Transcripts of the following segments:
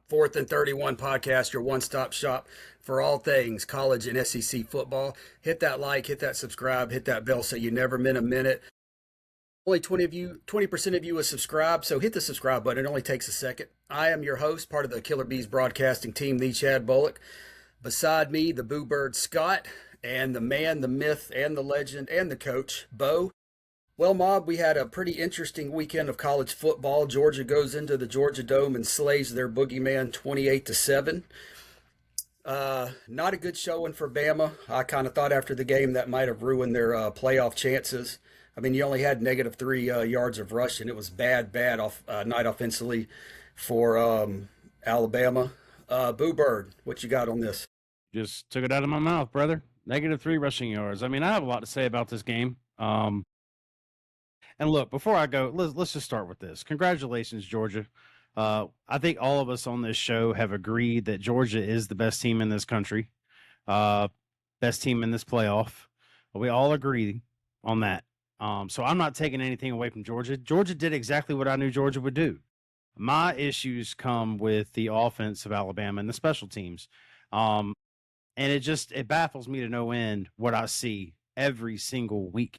Fourth and 31 podcast, your one-stop shop for all things college and SEC football. Hit that like, hit that subscribe, hit that bell so you never miss a minute. Only 20% of you is subscribed, so hit the subscribe button. It only takes a second. I am your host, part of the Killer Bees broadcasting team, the Chad Bullock. Beside me, the Boo Bird Scott, and the man, the myth, and the legend, and the coach, Bo. Well, Mob, we had a pretty interesting weekend of college football. Georgia goes into the Georgia Dome and slays their boogeyman 28-7. Not a good showing for Bama. I kind of thought after the game that might have ruined their playoff chances. I mean, you only had -3 yards of rushing. It was bad night offensively for Alabama. Boo Bird, what you got on this? Just took it out of my mouth, brother. -3 rushing yards. I mean, I have a lot to say about this game. And look, before I go, let's just start with this. Congratulations, Georgia. I think all of us on this show have agreed that Georgia is the best team in this country, best team in this playoff. We all agree on that. So I'm not taking anything away from Georgia. Georgia did exactly what I knew Georgia would do. My issues come with the offense of Alabama and the special teams. And it baffles me to no end what I see every single week.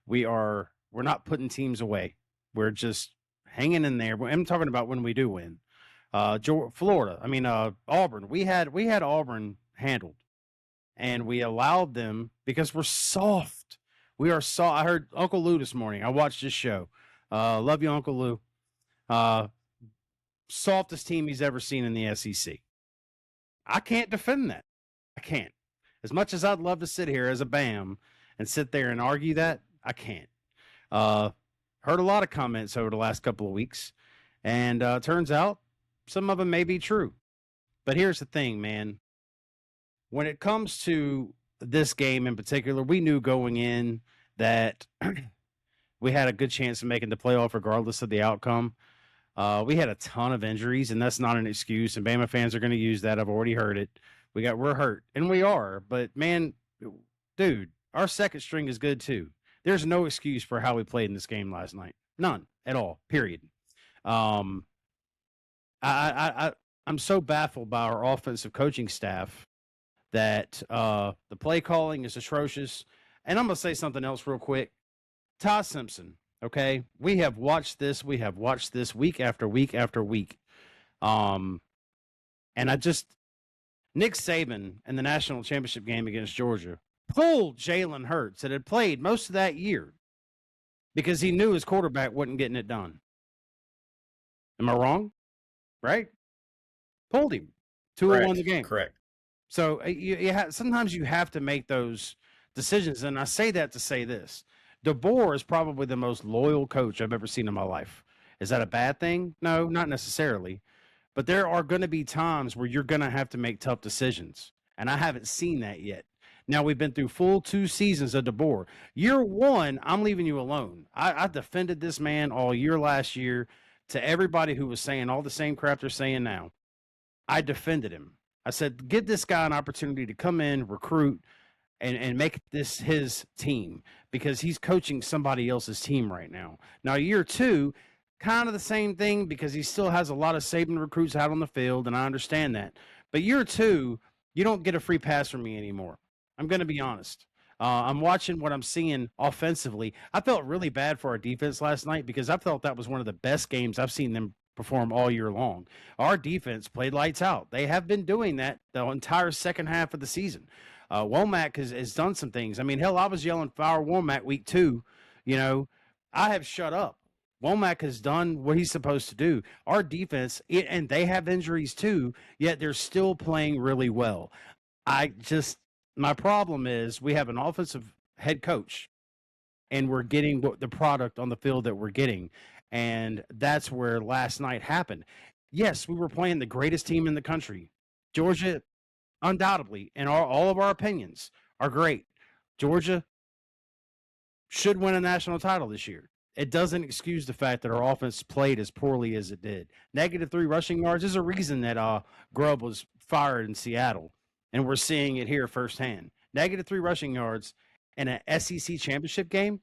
We're not putting teams away. We're just hanging in there. I'm talking about when we do win. Florida, Auburn. We had Auburn handled, and we allowed them because we're soft. We are soft. I heard Uncle Lou this morning. I watched this show. Love you, Uncle Lou. Softest team he's ever seen in the SEC. I can't defend that. I can't. As much as I'd love to sit here as a BAM and sit there and argue that, I can't. Heard a lot of comments over the last couple of weeks, and turns out some of them may be true. But here's the thing, man. When it comes to this game in particular, we knew going in that we had a good chance of making the playoff regardless of the outcome. We had a ton of injuries, and that's not an excuse, and Bama fans are going to use that. I've already heard it. We're hurt, and we are. But, man, dude, our second string is good too. There's no excuse for how we played in this game last night. None at all, period. I'm so baffled by our offensive coaching staff that the play calling is atrocious. And I'm going to say something else real quick. Ty Simpson, okay? We have watched this week after week after week. And Nick Saban in the national championship game against Georgia pulled Jalen Hurts that had played most of that year because he knew his quarterback wasn't getting it done. Am I wrong? Right? Pulled him. 2-1 the game. Correct. So sometimes you have to make those decisions, and I say that to say this. DeBoer is probably the most loyal coach I've ever seen in my life. Is that a bad thing? No, not necessarily. But there are going to be times where you're going to have to make tough decisions, and I haven't seen that yet. Now, we've been through full 2 seasons of DeBoer. Year 1, I'm leaving you alone. I defended this man all year last year to everybody who was saying all the same crap they're saying now. I defended him. I said, give this guy an opportunity to come in, recruit, and make this his team because he's coaching somebody else's team right now. Now, year 2, kind of the same thing because he still has a lot of Saban recruits out on the field, and I understand that. But year 2, you don't get a free pass from me anymore. I'm going to be honest. I'm watching what I'm seeing offensively. I felt really bad for our defense last night because I felt that was one of the best games I've seen them perform all year long. Our defense played lights out. They have been doing that the entire second half of the season. Womack has done some things. I mean, hell, I was yelling fire Womack week 2. You know, I have shut up. Womack has done what he's supposed to do. Our defense, and they have injuries too, yet they're still playing really well. My problem is we have an offensive head coach, and we're getting the product on the field that we're getting. And that's where last night happened. Yes, we were playing the greatest team in the country. Georgia, undoubtedly, in all of our opinions, are great. Georgia should win a national title this year. It doesn't excuse the fact that our offense played as poorly as it did. -3 rushing yards is a reason that Grubb was fired in Seattle. And we're seeing it here firsthand. -3 rushing yards in an SEC championship game.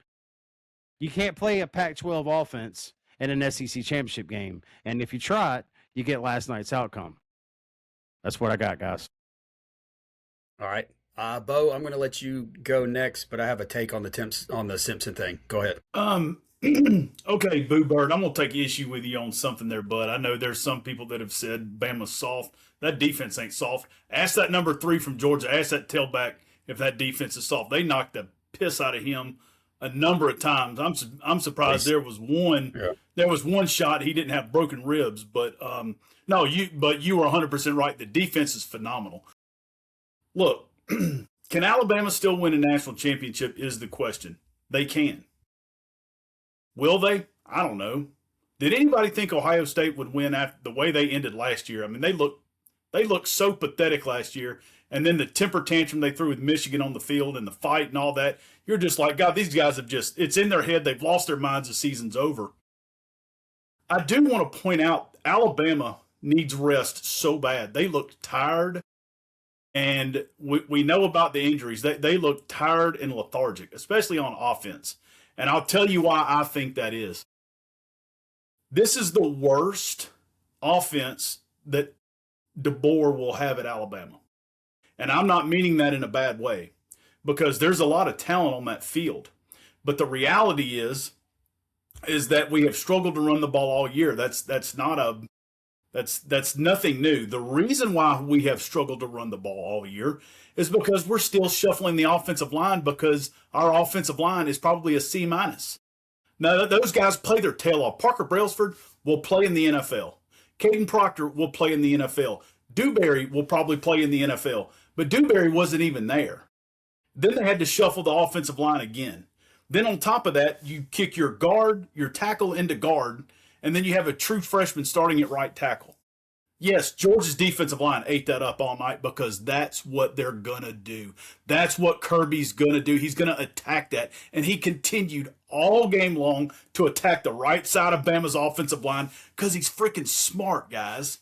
You can't play a Pac-12 offense in an SEC championship game. And if you try it, you get last night's outcome. That's what I got, guys. All right. Bo, I'm going to let you go next, but I have a take on the Simpson thing. Go ahead. Okay, Boo Bird, I'm gonna take issue with you on something there, bud. I know there's some people that have said Bama's soft. That defense ain't soft. Ask that number 3 from Georgia. Ask that tailback if that defense is soft. They knocked the piss out of him a number of times. I'm surprised there was one. Yeah. There was one shot he didn't have broken ribs, but no, you were 100% right. The defense is phenomenal. Look, can Alabama still win a national championship? Is the question. They can. Will they? I don't know. Did anybody think Ohio State would win after the way they ended last year? I mean, they looked so pathetic last year, and then the temper tantrum they threw with Michigan on the field and the fight and all that. You're just like, God, these guys have it's in their head. They've lost their minds. The season's over. I do want to point out Alabama needs rest so bad. They looked tired, and we know about the injuries. They look tired and lethargic, especially on offense. And I'll tell you why I think that is. This is the worst offense that DeBoer will have at Alabama. And I'm not meaning that in a bad way, because there's a lot of talent on that field. But the reality is that we have struggled to run the ball all year. That's nothing new. The reason why we have struggled to run the ball all year is because we're still shuffling the offensive line, because our offensive line is probably a C-. Now, those guys play their tail off. Parker Brailsford will play in the NFL. Caden Proctor will play in the NFL. Dewberry will probably play in the NFL. But Dewberry wasn't even there. Then they had to shuffle the offensive line again. Then on top of that, you kick your tackle into guard, and then you have a true freshman starting at right tackle. Yes, Georgia's defensive line ate that up all night, because that's what they're going to do. That's what Kirby's going to do. He's going to attack that. And he continued all game long to attack the right side of Bama's offensive line, because he's freaking smart, guys.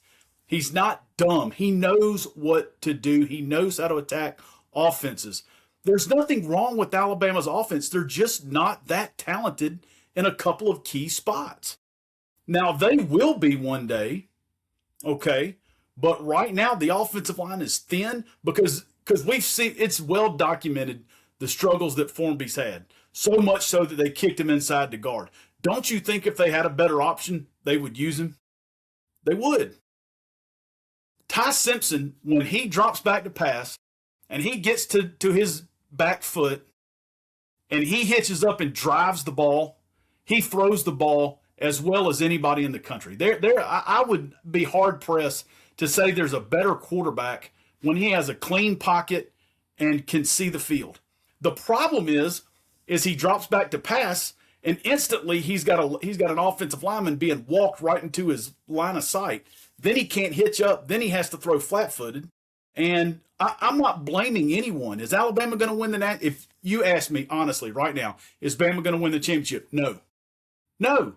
He's not dumb. He knows what to do. He knows how to attack offenses. There's nothing wrong with Alabama's offense. They're just not that talented in a couple of key spots. Now, they will be one day. Okay, but right now the offensive line is thin, because we've seen, it's well documented, the struggles that Formby's had. So much so that they kicked him inside the guard. Don't you think if they had a better option, they would use him? They would. Ty Simpson, when he drops back to pass and he gets to his back foot and he hitches up and drives the ball, he throws the ball as well as anybody in the country. I would be hard-pressed to say there's a better quarterback when he has a clean pocket and can see the field. The problem is he drops back to pass, and instantly he's got an offensive lineman being walked right into his line of sight. Then he can't hitch up. Then he has to throw flat-footed. And I'm not blaming anyone. Is Alabama going to win the if you ask me honestly right now, is Bama going to win the championship? No. No.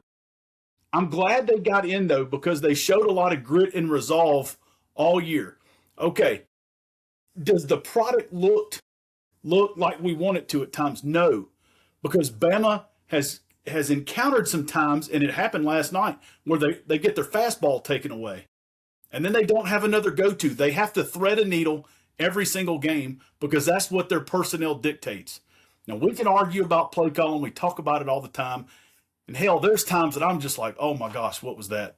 I'm glad they got in, though, because they showed a lot of grit and resolve all year. Okay, does the product look like we want it to at times? No, because Bama has encountered some times, and it happened last night, where they get their fastball taken away, and then they don't have another go-to. They have to thread a needle every single game, because that's what their personnel dictates. Now, we can argue about play calling. We talk about it all the time. And hell, there's times that I'm just like, oh my gosh, what was that?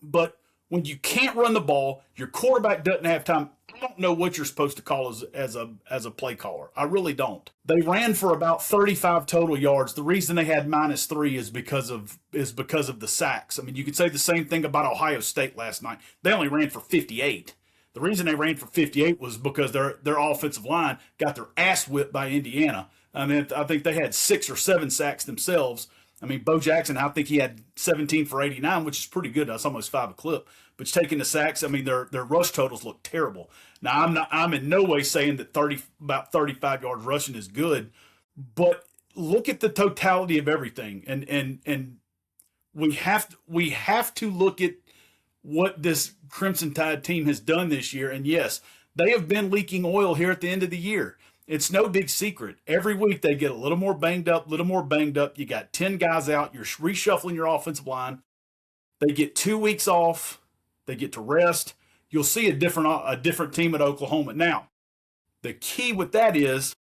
But when you can't run the ball, your quarterback doesn't have time. I don't know what you're supposed to call as a play caller. I really don't. They ran for about 35 total yards. The reason they had -3 is because of the sacks. I mean, you could say the same thing about Ohio State last night. They only ran for 58. The reason they ran for 58 was because their offensive line got their ass whipped by Indiana. I mean, I think they had 6 or 7 sacks themselves. I mean, Bo Jackson, I think he had 17 for 89, which is pretty good. That's almost 5 a clip. But taking the sacks, I mean, their rush totals look terrible. Now, I'm in no way saying that about 35 yards rushing is good, but look at the totality of everything, and we have to look at what this Crimson Tide team has done this year. And yes, they have been leaking oil here at the end of the year. It's no big secret. Every week they get a little more banged up. You got 10 guys out. You're reshuffling your offensive line. They get 2 weeks off. They get to rest. you'll see a different team at Oklahoma. Now, the key with that is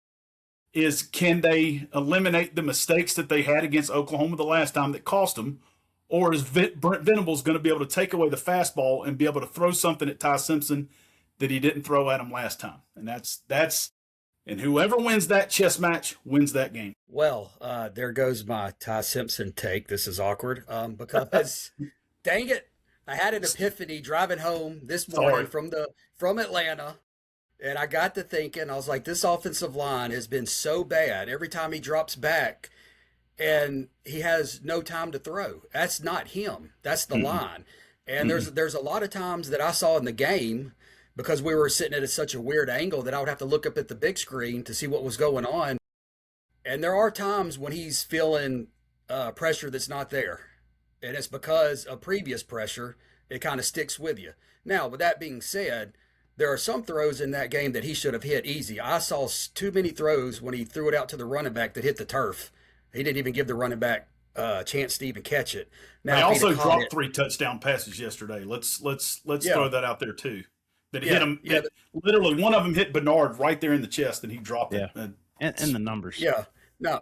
can they eliminate the mistakes that they had against Oklahoma the last time that cost them, or is Brent Venables going to be able to take away the fastball and be able to throw something at Ty Simpson that he didn't throw at him last time? And and whoever wins that chess match wins that game. Well, there goes my Ty Simpson take. This is awkward because, dang it, I had an epiphany driving home this morning from Atlanta, and I got to thinking, I was like, this offensive line has been so bad. Every time he drops back, and he has no time to throw. That's not him. That's the line. And there's a lot of times that I saw in the game, because we were sitting at such a weird angle, that I would have to look up at the big screen to see what was going on. And there are times when he's feeling pressure that's not there. And it's because of previous pressure. It kind of sticks with you. Now, with that being said, there are some throws in that game that he should have hit easy. I saw too many throws when he threw it out to the running back that hit the turf. He didn't even give the running back a chance to even catch it. Now, they also dropped 3 touchdown passes yesterday. Let's throw that out there too. That hit him. Literally, one of them hit Bernard right there in the chest, and he dropped it. And the numbers. Yeah. No,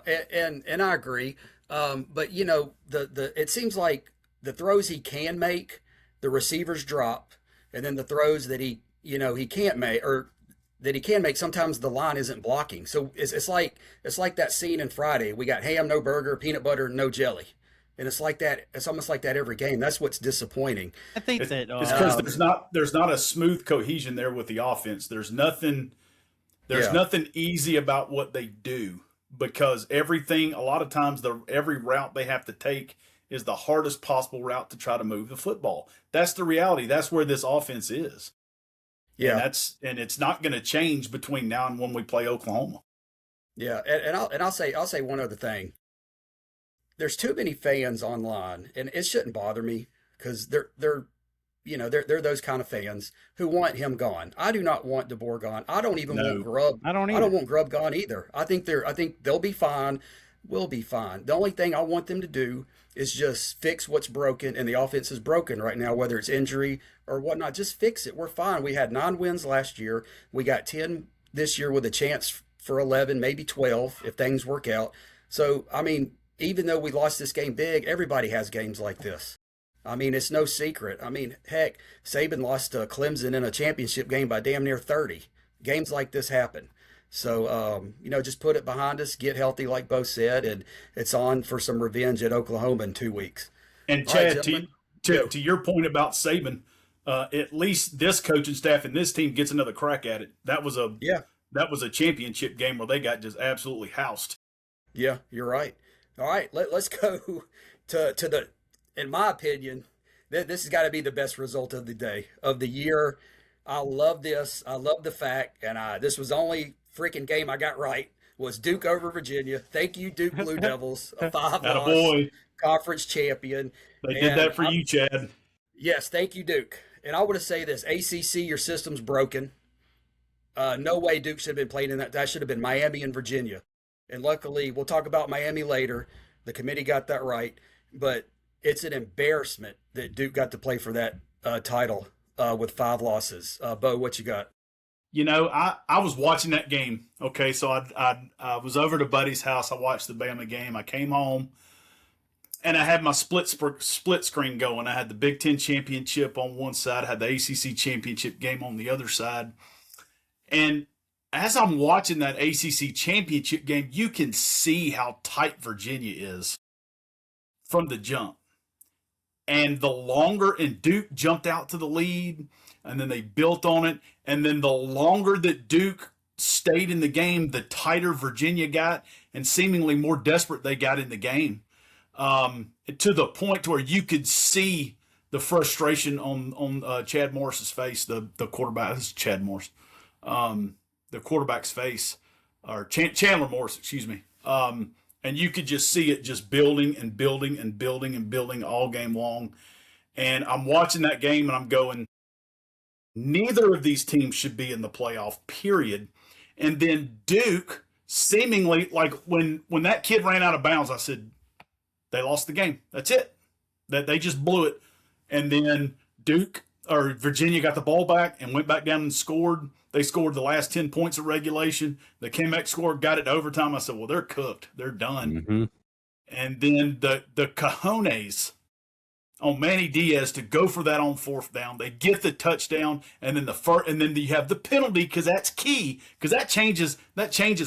and I agree. But you know, it seems like the throws he can make, the receivers drop, and then the throws that he can't make, or that he can make, sometimes the line isn't blocking. So it's like that scene in Friday. We got ham, no burger, peanut butter, no jelly. And it's like that. It's almost like that every game. That's what's disappointing. I think it's because there's not a smooth cohesion there with the offense. There's nothing easy about what they do, because everything, a lot of times, every route they have to take is the hardest possible route to try to move the football. That's the reality. That's where this offense is. Yeah, and it's not going to change between now and when we play Oklahoma. Yeah, and I'll say one other thing. There's too many fans online, and it shouldn't bother me, because they're those kind of fans who want him gone. I do not want DeBoer gone. I don't even want Grubb. I don't want Grubb gone either. I think they'll be fine. We'll be fine. The only thing I want them to do is just fix what's broken, and the offense is broken right now, whether it's injury or whatnot. Just fix it. We're fine. We had 9 wins last year. We got 10 this year with a chance for 11, maybe 12 if things work out. So, I mean, even though we lost this game big, everybody has games like this. I mean, it's no secret. I mean, heck, Saban lost to Clemson in a championship game by damn near 30. Games like this happen. So, just put it behind us, get healthy, like Bo said, and it's on for some revenge at Oklahoma in 2 weeks. And Chad, to your point about Saban, at least this coaching staff and this team gets another crack at it. That was a championship game where they got just absolutely housed. Yeah, you're right. All right, let's go to the, in my opinion, this has got to be the best result of the day, of the year. I love this. I love the fact, and this was the only freaking game I got right, was Duke over Virginia. Thank you, Duke Blue Devils, a 5-loss conference champion. They did that for you, Chad. Yes, thank you, Duke. And I want to say this, ACC, your system's broken. No way Duke should have been playing in that. That should have been Miami and Virginia. And luckily, we'll talk about Miami later. The committee got that right. But it's an embarrassment that Duke got to play for that title with 5 losses. Bo, what you got? I was watching that game. Okay, so I was over to Buddy's house. I watched the Bama game. I came home, and I had my split screen going. I had the Big Ten championship on one side. I had the ACC championship game on the other side. And as I'm watching that ACC championship game, you can see how tight Virginia is from the jump. And Duke jumped out to the lead, and then they built on it. And then the longer that Duke stayed in the game, the tighter Virginia got, and seemingly more desperate they got in the game, to the point where you could see the frustration on Chad Morris's face, the quarterback. This is Chad Morris. The quarterback's face, or Chandler Morris, excuse me. And you could just see it just building and building and building and building all game long. And I'm watching that game and I'm going, neither of these teams should be in the playoff, period. And then Duke, seemingly, like when that kid ran out of bounds, I said, they lost the game. That's it. That they just blew it. And then Duke or Virginia got the ball back and went back down and scored. They scored the last 10 points of regulation. The Chemex scored, got it to overtime. I said, well, they're cooked. They're done. Mm-hmm. And then the cojones on Manny Diaz to go for that on fourth down. They get the touchdown, and then then you have the penalty because that's key, because that changes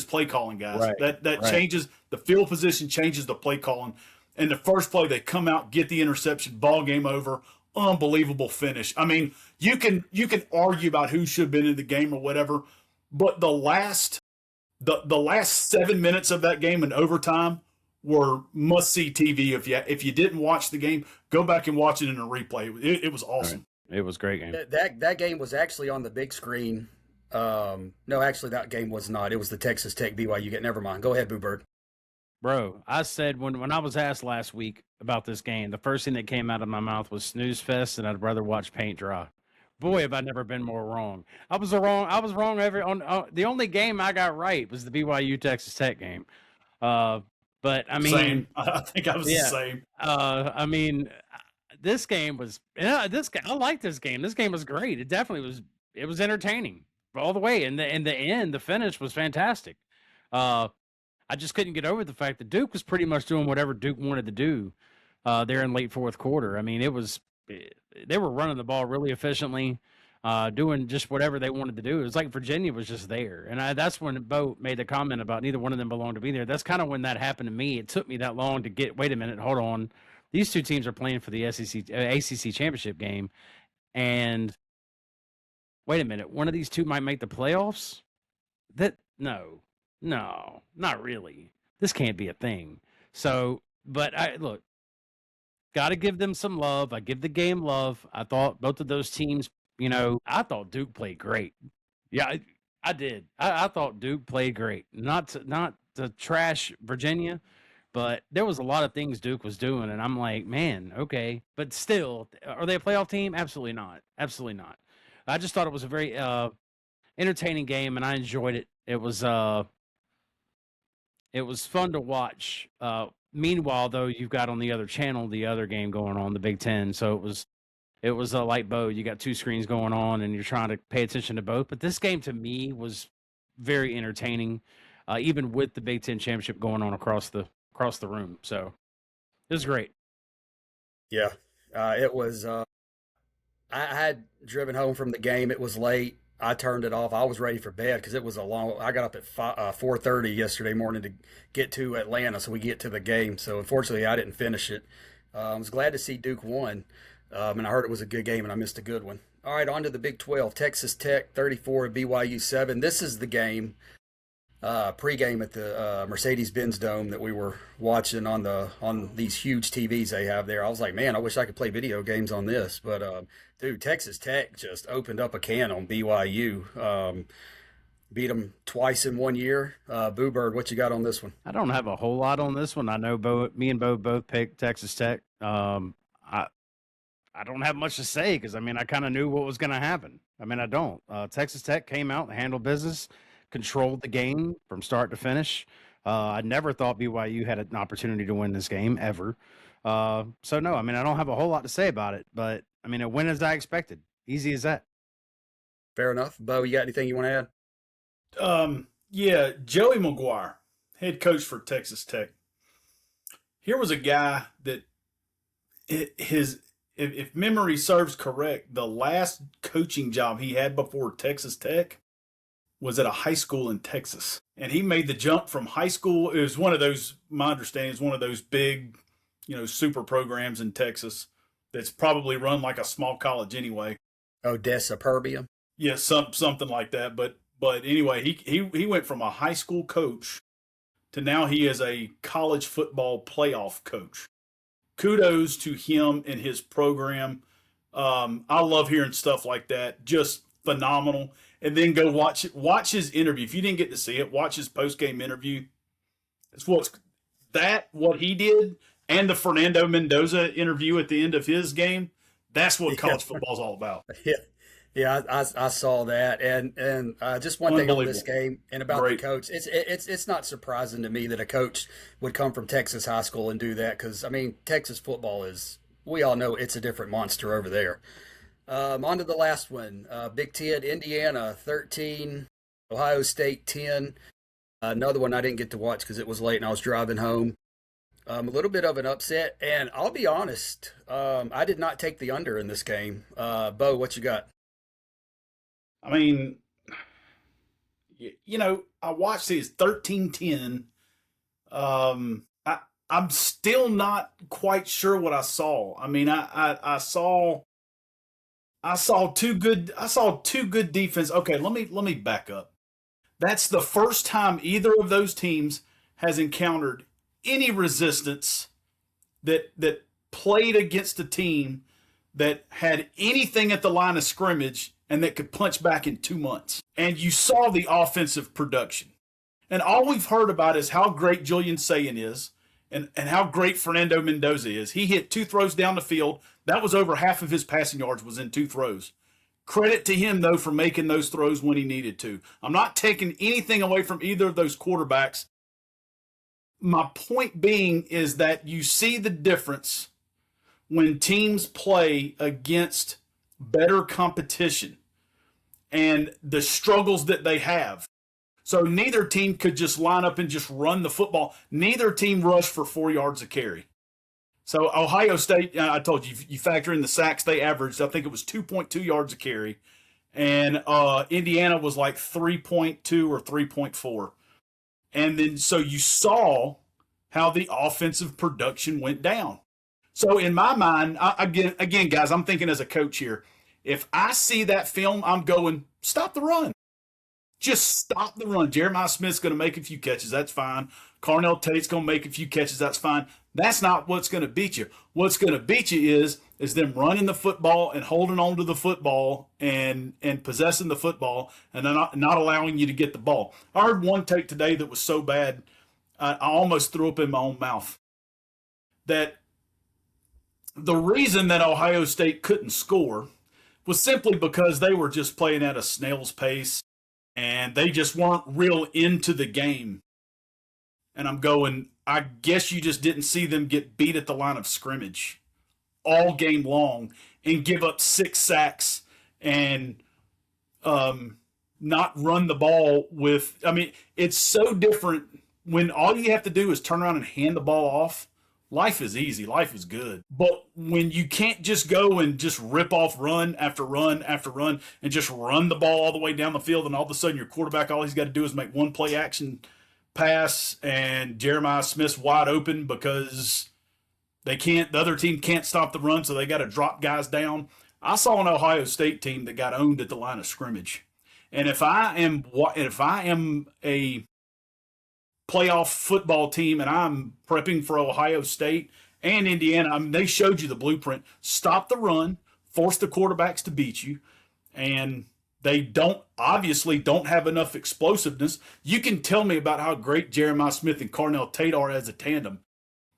play calling, guys. Right. That changes the field position, changes the play calling. And the first play, they come out, get the interception, ball game over. Unbelievable finish. I mean, you can argue about who should have been in the game or whatever, but the last 7 minutes of that game in overtime were must see TV. If you didn't watch the game, go back and watch it in a replay. It was awesome. Right. It was a great game. That game was actually on the big screen. No, actually, that game was not. It was the Texas Tech BYU game. Never mind. Go ahead, Boo Bird. Bro, I said when I was asked last week about this game, the first thing that came out of my mouth was snooze fest, and I'd rather watch paint dry. Boy, have I never been more wrong. I was wrong the only game I got right was the BYU Texas Tech game. But I mean, same. I think I was the same. I mean, this game was I like this game. This game was great. It definitely was. It was entertaining all the way. And in the end, the finish was fantastic. I just couldn't get over the fact that Duke was pretty much doing whatever Duke wanted to do there in late fourth quarter. I mean, they were running the ball really efficiently, doing just whatever they wanted to do. It was like Virginia was just there. And that's when Bo made the comment about neither one of them belonged to be there. That's kind of when that happened to me. It took me that long to get, wait a minute, hold on. These two teams are playing for the ACC championship game. And wait a minute, one of these two might make the playoffs? No, not really. This can't be a thing. So, but look, got to give them some love. I give the game love. I thought both of those teams, I thought Duke played great. Yeah, I did. I thought Duke played great. Not to trash Virginia, but there was a lot of things Duke was doing, and I'm like, man, okay. But still, are they a playoff team? Absolutely not. Absolutely not. I just thought it was a very entertaining game, and I enjoyed it. It was fun to watch. Meanwhile, though, you've got on the other channel the other game going on, the Big Ten. So it was a light bow. You got two screens going on, and you're trying to pay attention to both. But this game, to me, was very entertaining, even with the Big Ten championship going on across the room. So it was great. Yeah, it was. I had driven home from the game. It was late. I turned it off. I was ready for bed because it was a long. I got up at 4:30 yesterday morning to get to Atlanta, so we get to the game. So unfortunately, I didn't finish it. I was glad to see Duke won, and I heard it was a good game, and I missed a good one. All right, on to the Big 12. Texas Tech 34, BYU 7. This is the game, pregame at the Mercedes-Benz Dome that we were watching on these huge TVs they have there. I was like, man, I wish I could play video games on this, but. Dude, Texas Tech just opened up a can on BYU. Beat them twice in 1 year. Boo Bird, what you got on this one? I don't have a whole lot on this one. I know me and Bo both picked Texas Tech. I don't have much to say because, I kind of knew what was going to happen. I don't. Texas Tech came out and handled business, controlled the game from start to finish. I never thought BYU had an opportunity to win this game ever. So, no, I don't have a whole lot to say about it, but it went as I expected. Easy as that. Fair enough. Bo, you got anything you want to add? Yeah, Joey McGuire, head coach for Texas Tech. Here was a guy that if memory serves correct, the last coaching job he had before Texas Tech was at a high school in Texas. And he made the jump from high school. It was one of those, my understanding is one of those big, super programs in Texas. That's probably run like a small college anyway. Odessa Perbium? Yeah, something like that. But anyway, he went from a high school coach to now he is a college football playoff coach. Kudos to him and his program. I love hearing stuff like that. Just phenomenal. And then go watch his interview. If you didn't get to see it, watch his post-game interview. It's what he did. And the Fernando Mendoza interview at the end of his game, that's what college football is all about. Yeah, I saw that, and just one thing on this game and about the coach. It's not surprising to me that a coach would come from Texas high school and do that because Texas football is, we all know it's a different monster over there. On to the last one. Big Ten, Indiana 13, Ohio State 10. Another one I didn't get to watch because it was late and I was driving home. A little bit of an upset, and I'll be honest, I did not take the under in this game. Bo, what you got? I mean, I watched these 13-10. I'm still not quite sure what I saw. I mean, I saw two good defense. Okay, let me back up. That's the first time either of those teams has encountered any resistance that played against a team that had anything at the line of scrimmage and that could punch back in 2 months. And you saw the offensive production. And all we've heard about is how great Julian Sayin is and how great Fernando Mendoza is. He hit 2 throws down the field. That was over half of his passing yards was in 2 throws. Credit to him, though, for making those throws when he needed to. I'm not taking anything away from either of those quarterbacks. My point being is that you see the difference when teams play against better competition and the struggles that they have. So neither team could just line up and just run the football. Neither team rushed for 4 yards a carry. So Ohio State, I told you, you factor in the sacks they averaged, I think it was 2.2 yards a carry. And Indiana was like 3.2 or 3.4. And then so you saw how the offensive production went down. So in my mind, again, guys, I'm thinking as a coach here. If I see that film, I'm going, stop the run. Just stop the run. Jeremiah Smith's going to make a few catches. That's fine. Carnell Tate's going to make a few catches. That's fine. That's not what's going to beat you. What's going to beat you is them running the football and holding on to the football and possessing the football and not allowing you to get the ball. I heard one take today that was so bad, I almost threw up in my own mouth. That the reason that Ohio State couldn't score was simply because they were just playing at a snail's pace and they just weren't real into the game. And I'm going, I guess you just didn't see them get beat at the line of scrimmage all game long and give up 6 sacks and not run the ball with. I mean, it's so different when all you have to do is turn around and hand the ball off. Life is easy. Life is good. But when you can't just go and just rip off run after run after run and just run the ball all the way down the field, and all of a sudden your quarterback, all he's got to do is make one play action pass and Jeremiah Smith's wide open because the other team can't stop the run, so they got to drop guys down. I saw an Ohio State team that got owned at the line of scrimmage. And if I am a playoff football team and I'm prepping for Ohio State and Indiana, I mean, they showed you the blueprint. Stop the run, force the quarterbacks to beat you, and they obviously don't have enough explosiveness. You can tell me about how great Jeremiah Smith and Carnell Tate are as a tandem.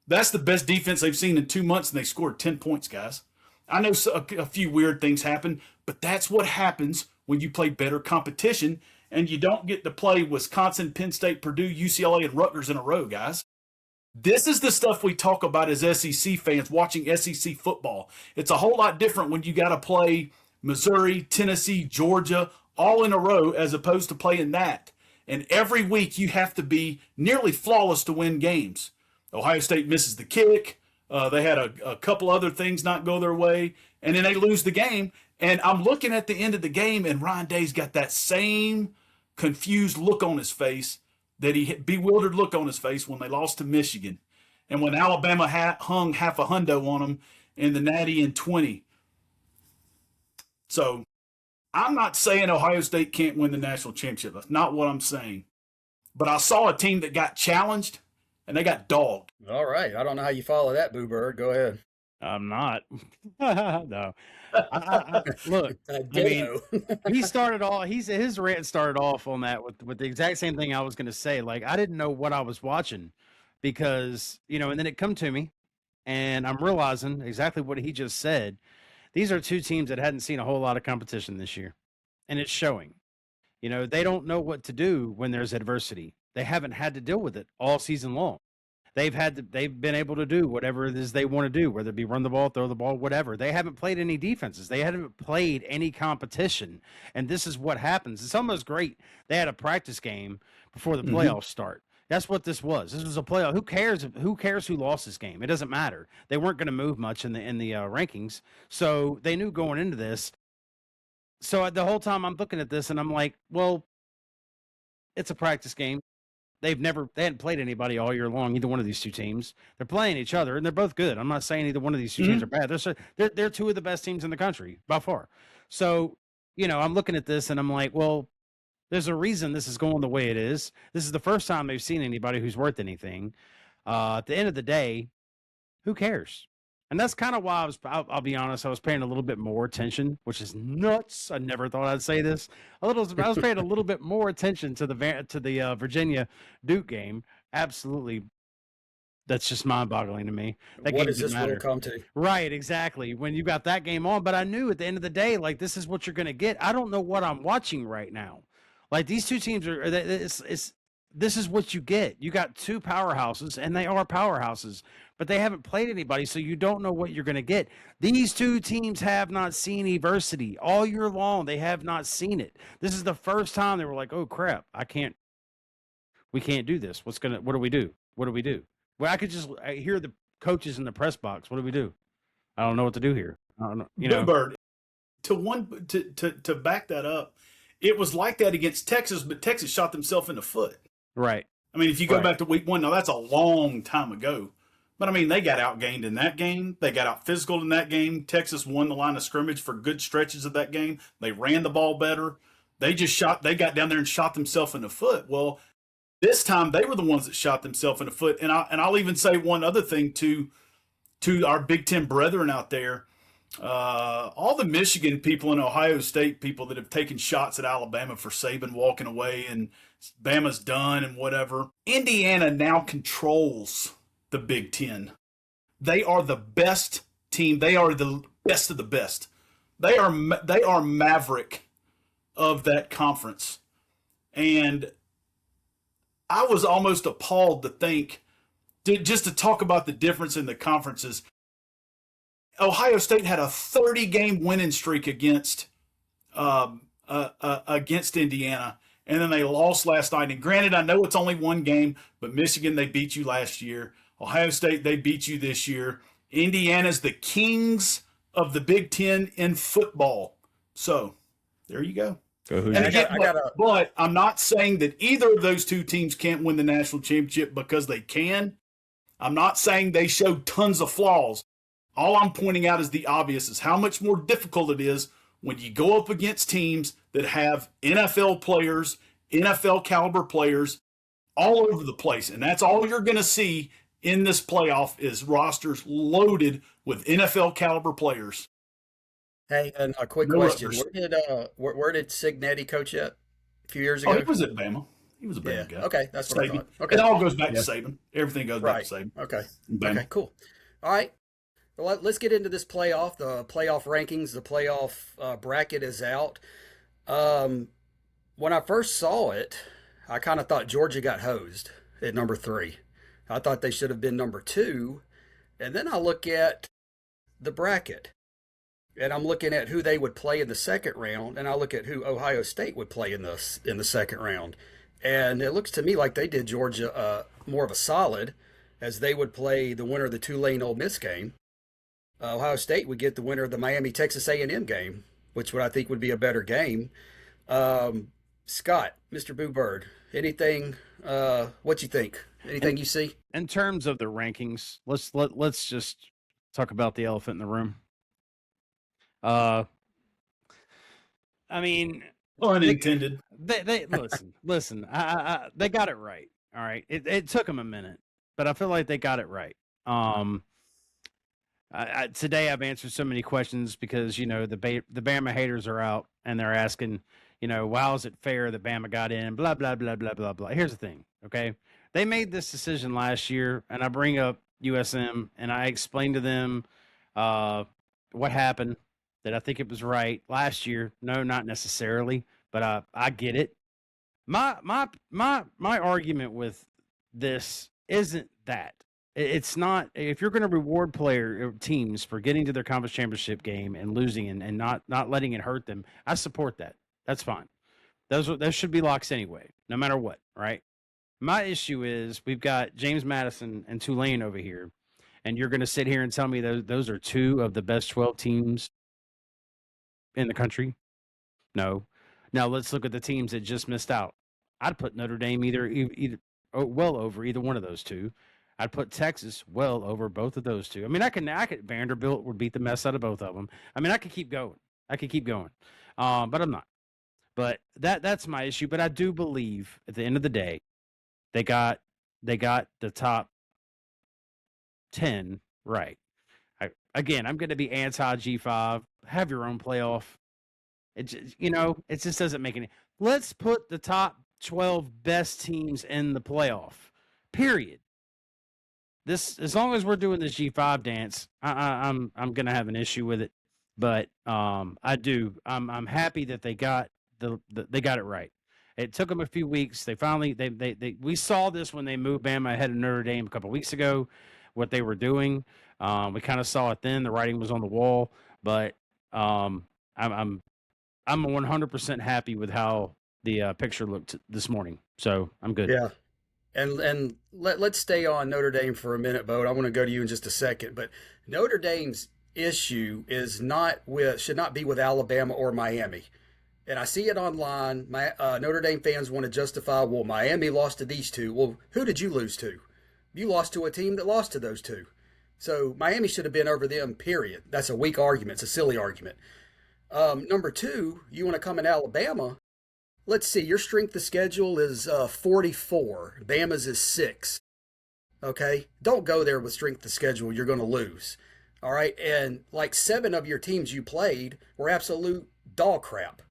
That's the best defense they've seen in 2 months, and they scored 10 points, guys. I know a few weird things happen, but that's what happens when you play better competition and you don't get to play Wisconsin, Penn State, Purdue, UCLA, and Rutgers in a row, guys. This is the stuff we talk about as SEC fans watching SEC football. It's a whole lot different when you got to play Missouri, Tennessee, Georgia, all in a row as opposed to playing that. And every week you have to be nearly flawless to win games. Ohio State misses the kick. They had a couple other things not go their way, and then they lose the game. And I'm looking at the end of the game, and Ryan Day's got that same confused look on his face, bewildered look on his face when they lost to Michigan. And when Alabama hung half a hundo on them in the Natty in 20. So I'm not saying Ohio State can't win the national championship. That's not what I'm saying. But I saw a team that got challenged, and they got dogged. All right. I don't know how you follow that, Boo Bird. Go ahead. I'm not. No. Look, I mean, he started all his rant started off on that with the exact same thing I was going to say. Like, I didn't know what I was watching because, and then it come to me and I'm realizing exactly what he just said. These are two teams that hadn't seen a whole lot of competition this year, and it's showing. They don't know what to do when there's adversity. They haven't had to deal with it all season long. they've been able to do whatever it is they want to do, whether it be run the ball, throw the ball, whatever. They haven't played any defenses. They haven't played any competition. And this is what happens. It's almost great. They had a practice game before the playoffs start. That's what this was. This was a playoff. Who cares who lost this game? It doesn't matter. They weren't going to move much in the rankings. So they knew going into this. So the whole time I'm looking at this and I'm like, well, it's a practice game. They hadn't played anybody all year long, either one of these two teams. They're playing each other, and they're both good. I'm not saying either one of these two teams are bad. They're two of the best teams in the country by far. So, I'm looking at this, and I'm like, well, there's a reason this is going the way it is. This is the first time they've seen anybody who's worth anything. At the end of the day, who cares? And that's kind of why I'll be honest, I was paying a little bit more attention, which is nuts. I never thought I'd say this. I was paying a little bit more attention to the Virginia Duke game. Absolutely. That's just mind-boggling to me. What does this will come to? Right, exactly. When you got that game on, but I knew at the end of the day, like, this is what you're going to get. I don't know what I'm watching right now. Like, these two teams this is what you get. You got two powerhouses, and they are powerhouses, but they haven't played anybody, so you don't know what you're going to get. These two teams have not seen adversity all year long. They have not seen it. This is the first time they were like, "Oh crap, we can't do this. What do we do? What do we do?" Well, I hear the coaches in the press box. What do we do? I don't know what to do here. I don't know. Bird, to back that up, it was like that against Texas, but Texas shot themselves in the foot. Right. I mean, if you go back to week 1, now that's a long time ago. But, I mean, they got outgained in that game. They got out physical in that game. Texas won the line of scrimmage for good stretches of that game. They ran the ball better. They got down there and shot themselves in the foot. Well, this time they were the ones that shot themselves in the foot. And I'll even say one other thing to our Big Ten brethren out there. All the Michigan people and Ohio State people that have taken shots at Alabama for Saban walking away and Bama's done and whatever. Indiana now controls the Big Ten. They are the best team. They are the best of the best. They are Maverick of that conference. And I was almost appalled to think, just to talk about the difference in the conferences. Ohio State had a 30-game winning streak against Indiana, and then they lost last night. And granted, I know it's only one game, but Michigan, they beat you last year. Ohio State, they beat you this year. Indiana's the kings of the Big Ten in football. So there you go. And again, but I'm not saying that either of those two teams can't win the national championship, because they can. I'm not saying they showed tons of flaws. All I'm pointing out is the obvious, is how much more difficult it is when you go up against teams that have NFL players, NFL caliber players all over the place. And that's all you're going to see in this playoff, is rosters loaded with NFL caliber players. Hey, and a quick question. Where did Signetti coach at a few years ago? Oh, he was at Bama. He was a Bama guy. Okay, that's what I thought. Okay. It all goes back to Saban. Everything goes back to Saban. Okay. Bama. Okay, cool. All right. Well, let's get into this playoff. The playoff rankings, the playoff bracket is out. When I first saw it, I kind of thought Georgia got hosed at number 3. I thought they should have been number 2. And then I look at the bracket, and I'm looking at who they would play in the second round, and I look at who Ohio State would play in the second round. And it looks to me like they did Georgia more of a solid, as they would play the winner of the Tulane-Ole Miss game. Ohio State would get the winner of the Miami-Texas A&M game, which I think would be a better game. Scott, Mr. Boo Bird, anything, what you think? Anything you see? In terms of the rankings, let's just talk about the elephant in the room. I mean, unintended. They listen. They got it right. All right. It took them a minute, but I feel like they got it right. Today I've answered so many questions because, the Bama haters are out and they're asking, why is it fair that Bama got in? Blah, blah, blah, blah, blah, blah. Here's the thing. Okay. They made this decision last year, and I bring up USM and I explained to them what happened, that I think it was right last year. No, not necessarily, but I get it. My argument with this isn't that. It's not, if you're going to reward teams for getting to their conference championship game and losing and not letting it hurt them, I support that. That's fine. Those should be locks anyway, no matter what, right? My issue is we've got James Madison and Tulane over here, and you're going to sit here and tell me those are two of the best 12 teams in the country? No. Now let's look at the teams that just missed out. I'd put Notre Dame either well over either one of those two. I'd put Texas well over both of those two. I mean, I could Vanderbilt would beat the mess out of both of them. I mean, I could keep going. But I'm not. But that's my issue. But I do believe at the end of the day, they got the top 10 right. I'm going to be anti G5. Have your own playoff. It just doesn't make any. Let's put the top 12 best teams in the playoff. Period. As long as we're doing this G5 dance, I'm gonna have an issue with it. But I'm happy that they got they got it right. It took them a few weeks. They finally we saw this when they moved Bama ahead of Notre Dame a couple of weeks ago, what they were doing. We kind of saw it then. The writing was on the wall. But I'm 100% happy with how the picture looked this morning. So I'm good. Yeah. And let's stay on Notre Dame for a minute, Bo. I want to go to you in just a second. But Notre Dame's issue should not be with Alabama or Miami. And I see it online. Notre Dame fans want to justify, well, Miami lost to these two. Well, who did you lose to? You lost to a team that lost to those two. So Miami should have been over them, period. That's a weak argument. It's a silly argument. Number two, you want to come in Alabama. Let's see, your strength of schedule is 44. Bama's is 6. Okay? Don't go there with strength of schedule. You're going to lose. All right? And like 7 of your teams you played were absolute dog crap.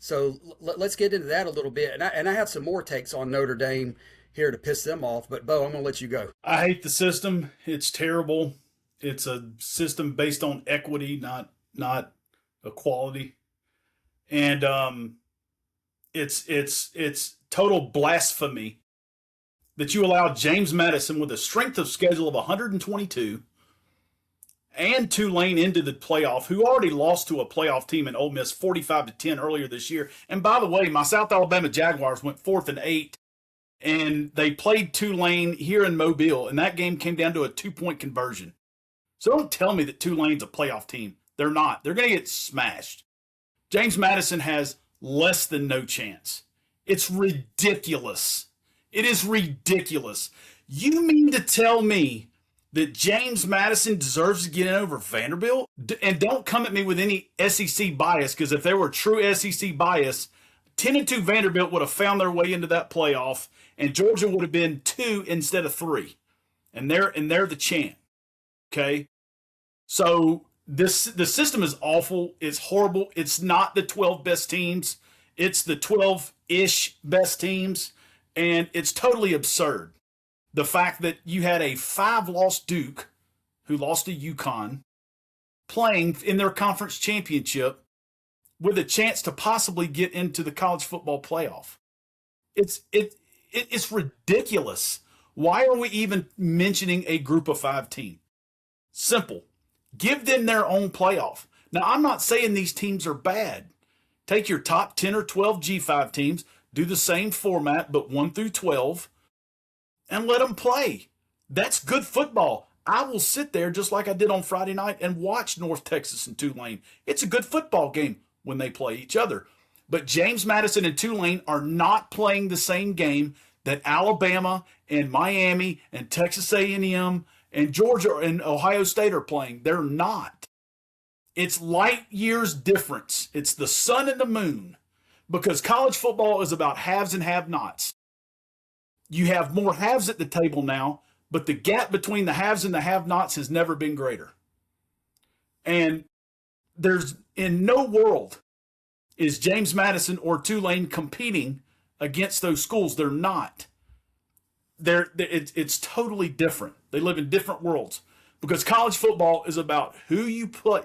So let's get into that a little bit. And I have some more takes on Notre Dame here to piss them off. But, Bo, I'm going to let you go. I hate the system. It's terrible. It's a system based on equity, not equality. And it's total blasphemy that you allow James Madison with a strength of schedule of 122 and Tulane into the playoff, who already lost to a playoff team in Ole Miss 45-10 earlier this year. And by the way, my South Alabama Jaguars went 4th and 8, and they played Tulane here in Mobile, and that game came down to a 2-point conversion. So don't tell me that Tulane's a playoff team. They're not. They're going to get smashed. James Madison has less than no chance. It's ridiculous. It is ridiculous. You mean to tell me that James Madison deserves to get in over Vanderbilt? And don't come at me with any SEC bias, because if there were true SEC bias, 10-2 Vanderbilt would have found their way into that playoff, and Georgia would have been 2 instead of 3. And they're the champ. Okay? So the system is awful. It's horrible. It's not the 12 best teams. It's the 12-ish best teams. And it's totally absurd. The fact that you had a 5-loss Duke, who lost to UConn, playing in their conference championship with a chance to possibly get into the college football playoff. It's ridiculous. Why are we even mentioning a group of 5 team? Simple. Give them their own playoff. Now, I'm not saying these teams are bad. Take your top 10 or 12 G5 teams, do the same format, but 1 through 12, and let them play. That's good football. I will sit there just like I did on Friday night and watch North Texas and Tulane. It's a good football game when they play each other. But James Madison and Tulane are not playing the same game that Alabama and Miami and Texas A&M and Georgia and Ohio State are playing. They're not. It's light years difference. It's the sun and the moon. Because college football is about haves and have-nots. You have more haves at the table now, but the gap between the haves and the have-nots has never been greater. And there's, in no world is James Madison or Tulane competing against those schools. They're not. It's totally different. They live in different worlds, because college football is about who you play,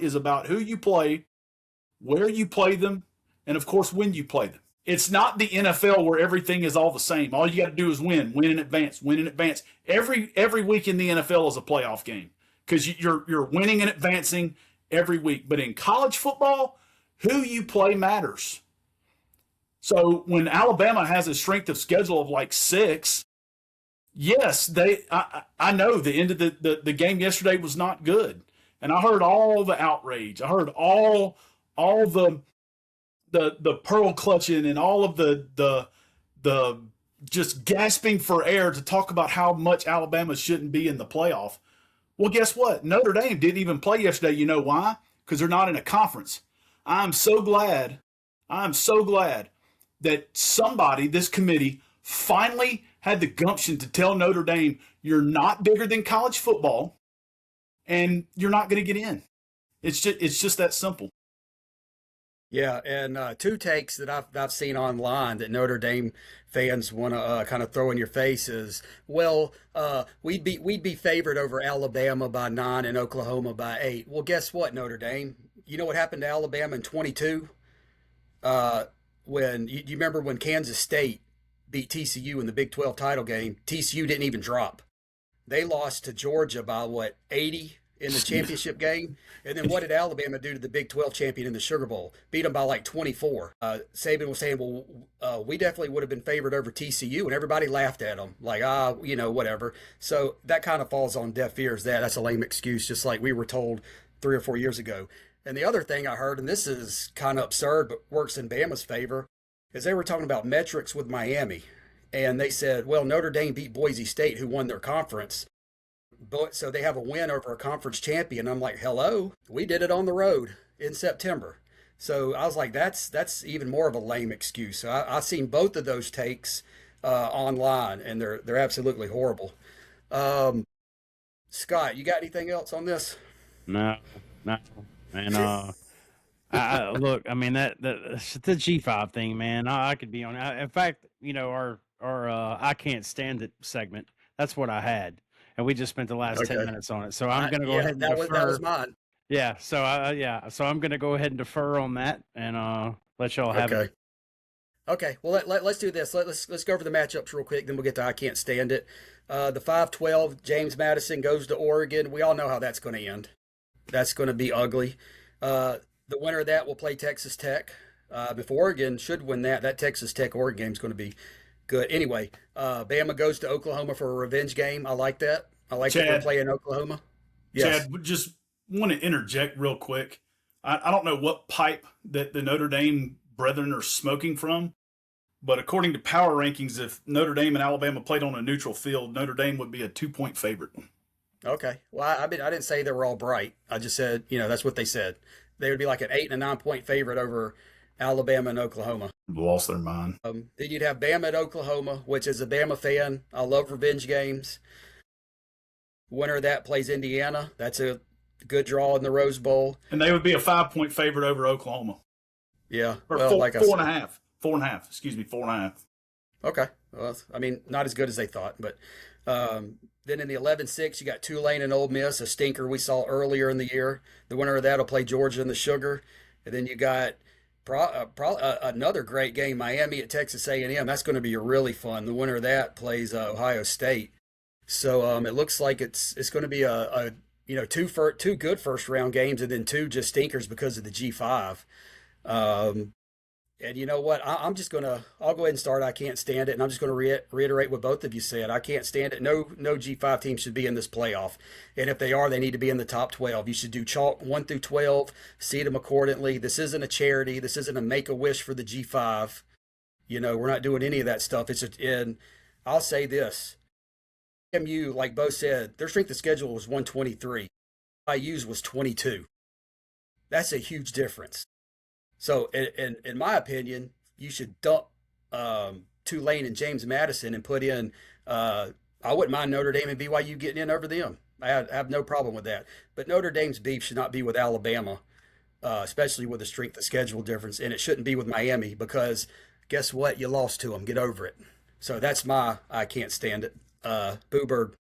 where you play them, and of course when you play them. It's not the NFL where everything is all the same. All you got to do is win in advance, win in advance. Every week in the NFL is a playoff game because you're winning and advancing every week. But in college football, who you play matters. So when Alabama has a strength of schedule of like 6, yes, I know the end of the game yesterday was not good, and I heard all the outrage. I heard all the pearl clutching and all of the just gasping for air to talk about how much Alabama shouldn't be in the playoff. Well, guess what? Notre Dame didn't even play yesterday. You know why? Because they're not in a conference. I'm so glad that somebody, this committee, finally had the gumption to tell Notre Dame, you're not bigger than college football and you're not going to get in. It's just that simple. Yeah, and 2 takes that I've seen online that Notre Dame fans want to kind of throw in your face is, well, we'd be favored over Alabama by 9 and Oklahoma by 8. Well, guess what, Notre Dame? You know what happened to Alabama in 22? When you remember when Kansas State beat TCU in the Big 12 title game, TCU didn't even drop. They lost to Georgia by 80 in the championship game. And then what did Alabama do to the Big 12 champion in the Sugar Bowl? Beat them by 24. Saban was saying, well, we definitely would have been favored over TCU, and everybody laughed at them, like, whatever. So that kind of falls on deaf ears. That's a lame excuse, just like we were told 3 or 4 years ago. And the other thing I heard, and this is kind of absurd, but works in Bama's favor, is they were talking about metrics with Miami. And they said, well, Notre Dame beat Boise State, who won their conference. But so they have a win over a conference champion. I'm like, hello, we did it on the road in September. So I was like, that's even more of a lame excuse. So I've seen both of those takes online, and they're absolutely horrible. Scott, you got anything else on this? No. And look, I mean the G5 thing, man. I could be on. In fact, our I can't stand it segment. That's what I had, and we just spent the last 10 minutes on it. So I'm going to go ahead and defer. That was mine. Yeah. So So I'm going to go ahead and defer on that, and let y'all have it. Okay. Well, let's do this. Let's go over the matchups real quick. Then we'll get to I can't stand it. The 5-12, James Madison goes to Oregon. We all know how that's going to end. That's going to be ugly. The winner of that will play Texas Tech. If Oregon should win that Texas Tech Oregon game is going to be good. Anyway, Bama goes to Oklahoma for a revenge game. I like that. I like that we're playing Oklahoma. Yes. Chad, just want to interject real quick. I don't know what pipe that the Notre Dame brethren are smoking from, but according to power rankings, if Notre Dame and Alabama played on a neutral field, Notre Dame would be a 2-point favorite. Okay. Well, I didn't say they were all bright. I just said, that's what they said. They would be like an 8 and a 9-point favorite over Alabama and Oklahoma. Lost their mind. Then you'd have Bama at Oklahoma, which as a Bama fan, I love revenge games. Winner of that plays Indiana. That's a good draw in the Rose Bowl. And they would be a 5-point favorite over Oklahoma. Yeah. Or well, 4.5. 4.5. Excuse me, 4.5. Okay. Well, I mean, not as good as they thought, but then in the 11-6, you got Tulane and Ole Miss, a stinker we saw earlier in the year. The winner of that will play Georgia in the Sugar. And then you got another great game, Miami at Texas A&M. That's going to be really fun. The winner of that plays Ohio State. So it looks like it's going to be a two good first round games and then 2 just stinkers because of the G5. And you know what? I'll go ahead and start. I can't stand it. And I'm just going to reiterate what both of you said. I can't stand it. No G5 team should be in this playoff. And if they are, they need to be in the top 12. You should do chalk 1 through 12, seed them accordingly. This isn't a charity. This isn't a make-a-wish for the G5. We're not doing any of that stuff. And I'll say this. MU, like Bo said, their strength of schedule was 123. IU's was 22. That's a huge difference. So, in my opinion, you should dump Tulane and James Madison and put in. I wouldn't mind Notre Dame and BYU getting in over them. I have no problem with that. But Notre Dame's beef should not be with Alabama, especially with the strength of schedule difference, and it shouldn't be with Miami because guess what? You lost to them. Get over it. So that's I can't stand it. Boo Bird.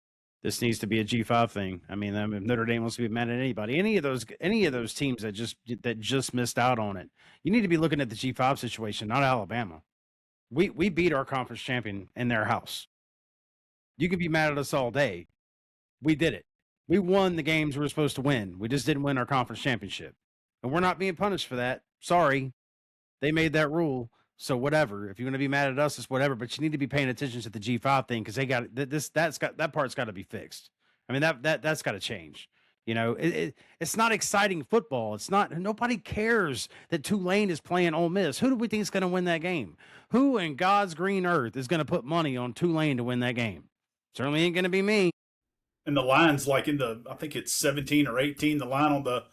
This needs to be a G5 thing. I mean, if Notre Dame wants to be mad at anybody, any of those teams that just missed out on it, you need to be looking at the G5 situation, not Alabama. We beat our conference champion in their house. You can be mad at us all day. We did it. We won the games we were supposed to win. We just didn't win our conference championship. And we're not being punished for that. Sorry. They made that rule. So whatever. If you're going to be mad at us, it's whatever. But you need to be paying attention to the G5 thing because they got that part's got to be fixed. I mean, that's got to change. You know, it's not exciting football. It's not. Nobody cares that Tulane is playing Ole Miss. Who do we think is going to win that game? Who in God's green earth is going to put money on Tulane to win that game? Certainly ain't going to be me. And the line's like I think it's 17 or 18. The line on the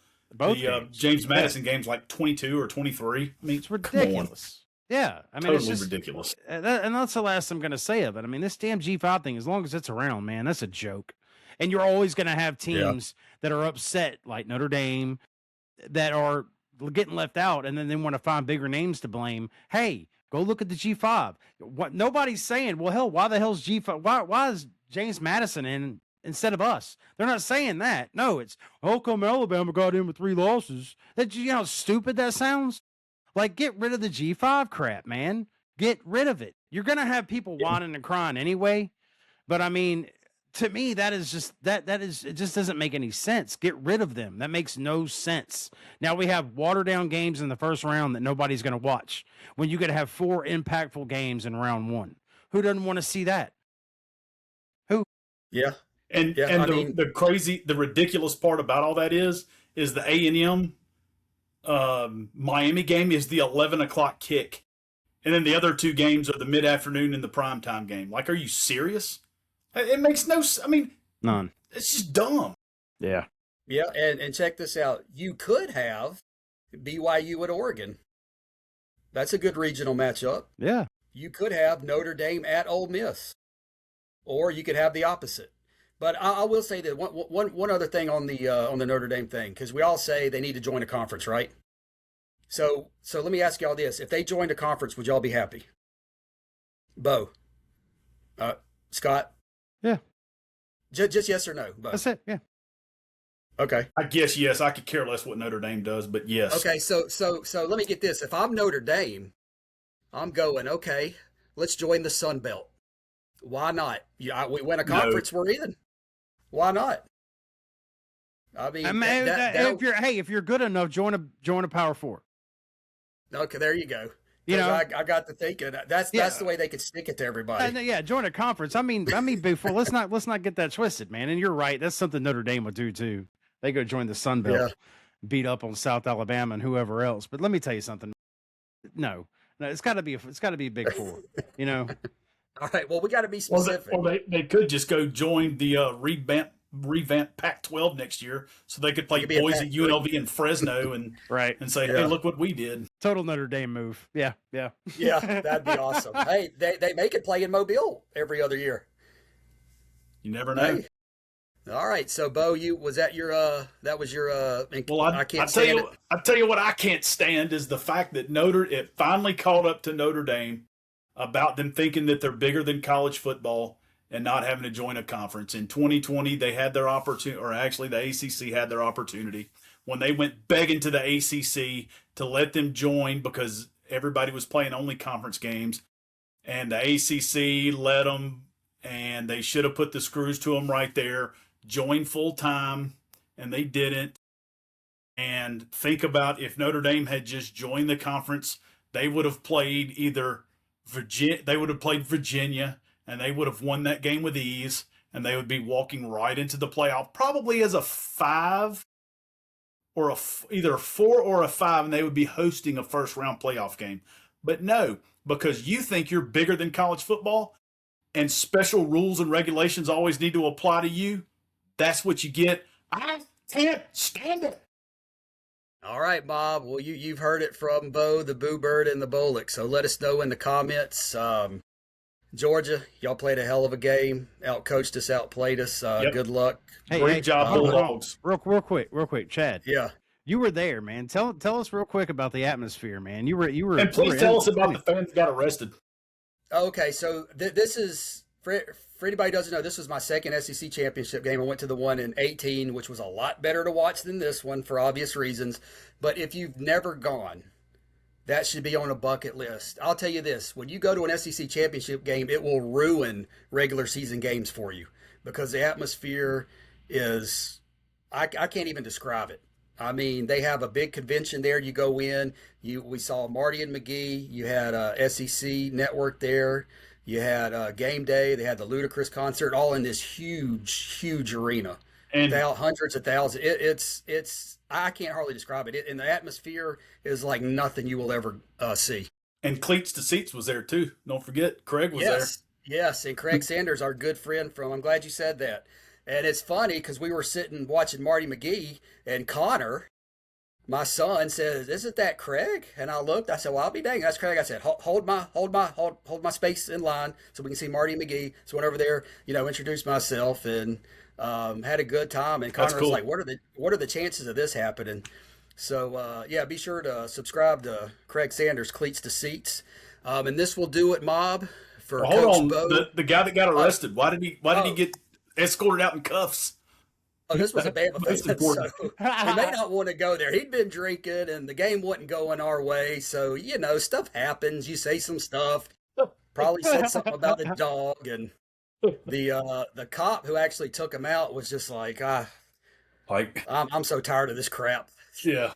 James Madison game's like 22 or 23. I mean, it's ridiculous. Yeah, I mean, totally it's just ridiculous. And that's the last I'm going to say of it. I mean, this damn G5 thing, as long as it's around, man, that's a joke. And you're always going to have teams that are upset, like Notre Dame, that are getting left out, and then they want to find bigger names to blame. Hey, go look at the G5. What nobody's saying? Well, hell, why the hell's G5? Why is James Madison in instead of us? They're not saying that. No, it's how come Alabama got in with 3 losses? That you know how stupid that sounds? Like, get rid of the G5 crap, man. Get rid of it. You're gonna have people whining and crying anyway. But I mean, to me, that is just it just doesn't make any sense. Get rid of them. That makes no sense. Now we have watered down games in the first round that nobody's gonna watch. When you could have 4 impactful games in round 1. Who doesn't want to see that? Who? Yeah. And the ridiculous part about all that is the A&M Miami game is the 11 o'clock kick. And then the other 2 games are the mid-afternoon and the primetime game. Like, are you serious? It makes no sense. I mean, none. It's just dumb. Yeah. Yeah, and check this out. You could have BYU at Oregon. That's a good regional matchup. Yeah. You could have Notre Dame at Ole Miss. Or you could have the opposite. But I will say that one other thing on the Notre Dame thing, because we all say they need to join a conference, right? So let me ask y'all this: if they joined a conference, would y'all be happy? Bo, Scott, yeah, just yes or no? Bo? That's it. Yeah. Okay. I guess yes. I could care less what Notre Dame does, but yes. Okay. So let me get this: if I'm Notre Dame, I'm going. Okay, let's join the Sun Belt. Why not? We win a conference, we're in. Why not? I mean, if you're good enough, join a Power 4. Okay, there you go. You know, I got to thinking that's the way they could stick it to everybody. Join a conference. I mean, before let's not get that twisted, man. And you're right. That's something Notre Dame would do too. They go join the Sun Belt, beat up on South Alabama and whoever else. But let me tell you something. No, it's got to be a Big 4. You know. All right. Well, we got to be specific. Or they could just go join the revamp Pac-12 next year, so they could play Boise, UNLV, and Fresno, and and say, "Hey, look what we did." Total Notre Dame move. Yeah. Yeah, that'd be awesome. Hey, they make it play in Mobile every other year. You never know. Hey. All right. So, Bo, that was your. Well, I tell you what I can't stand is the fact that it finally caught up to Notre Dame about them thinking that they're bigger than college football and not having to join a conference. In 2020, they had their opportunity, or actually the ACC had their opportunity when they went begging to the ACC to let them join because everybody was playing only conference games. And the ACC let them, and they should have put the screws to them right there, join full time, and they didn't. And think about if Notre Dame had just joined the conference, they would have played Virginia, and they would have won that game with ease, and they would be walking right into the playoff, probably as a 5 or either a 4 or a 5, and they would be hosting a first-round playoff game. But no, because you think you're bigger than college football, and special rules and regulations always need to apply to you, that's what you get. I can't stand it. All right, Bob. Well, you've heard it from Bo, the Boo Bird, and the Bolick. So let us know in the comments. Georgia, y'all played a hell of a game. Outcoached us, outplayed us. Good luck. Great job, Bulldogs. Real quick, Chad. Yeah. You were there, man. Tell us real quick about the atmosphere, man. You were. And please tell us about the fans that got arrested. Okay, so this is for anybody who doesn't know. This was my second SEC championship game. I went to the one in 2018, which was a lot better to watch than this one for obvious reasons. But if you've never gone, That should be on a bucket list. I'll tell you this: when you go to an SEC championship game, it will ruin regular season games for you because the atmosphere is, I can't even describe it. I mean, they have a big convention there. You go in, we saw Marty and McGee. You had SEC Network there. You had game day. They had the Ludacris concert, all in this huge arena. And Hundreds of thousands. It's I can't hardly describe it. And the atmosphere is like nothing you will ever see. and Cleats to Seats was there too. Don't forget, Craig was there. Yes, and Craig Sanders, our good friend from. I'm glad you said that. And it's funny because we were sitting watching Marty McGee, and Connor, my son, says, "Isn't that Craig?" And I looked. I said, "Well, I'll be dang, that's Craig." I said, "Hold my space in line so we can see Marty McGee." So I went over there, introduced myself and had a good time. And Connor was like, "What are the chances of this happening?" So yeah, be sure to subscribe to Craig Sanders, Cleats to Seats, and this will do it, Mob. For Well, Coach hold on, Bo. the guy that got arrested. Why did he get escorted out in cuffs? Oh, this was a bad offense. So important. he may not want to go there. He'd been drinking, and the game wasn't going our way. So stuff happens. You say some stuff. Probably said something about a dog, and the cop who actually took him out was just like, I'm so tired of this crap. Yeah.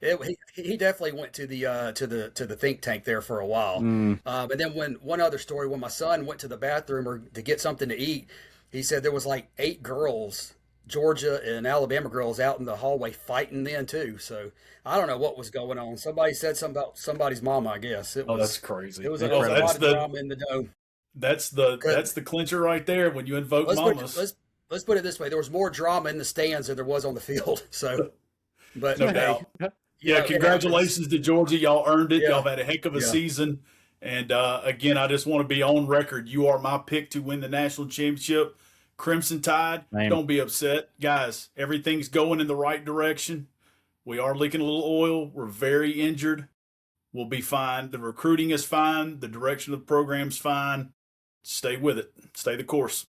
He definitely went to the think tank there for a while. And then one other story, when my son went to the bathroom or to get something to eat, he said there was like 8 girls, Georgia and Alabama girls, out in the hallway fighting then too. So I don't know what was going on. Somebody said something about somebody's mama, I guess. That's crazy. It was a lot of drama in the dome. That's the clincher right there when you invoke mamas. Let's put it this way: there was more drama in the stands than there was on the field. So, but no doubt. Yeah, congratulations to Georgia. Y'all earned it. Y'all had a heck of a season. And again, I just want to be on record. You are my pick to win the national championship. Crimson Tide, don't be upset. Guys, everything's going in the right direction. We are leaking a little oil. We're very injured. We'll be fine. The recruiting is fine. The direction of the program's fine. Stay with it. Stay the course.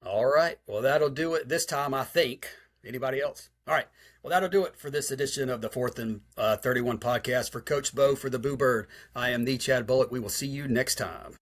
All right. Well, that'll do it this time, I think. Anybody else? All right. Well, that'll do it for this edition of the 4th and 31 podcast. For Coach Bo, for the Boo Bird, I am the Chad Bullock. We will see you next time.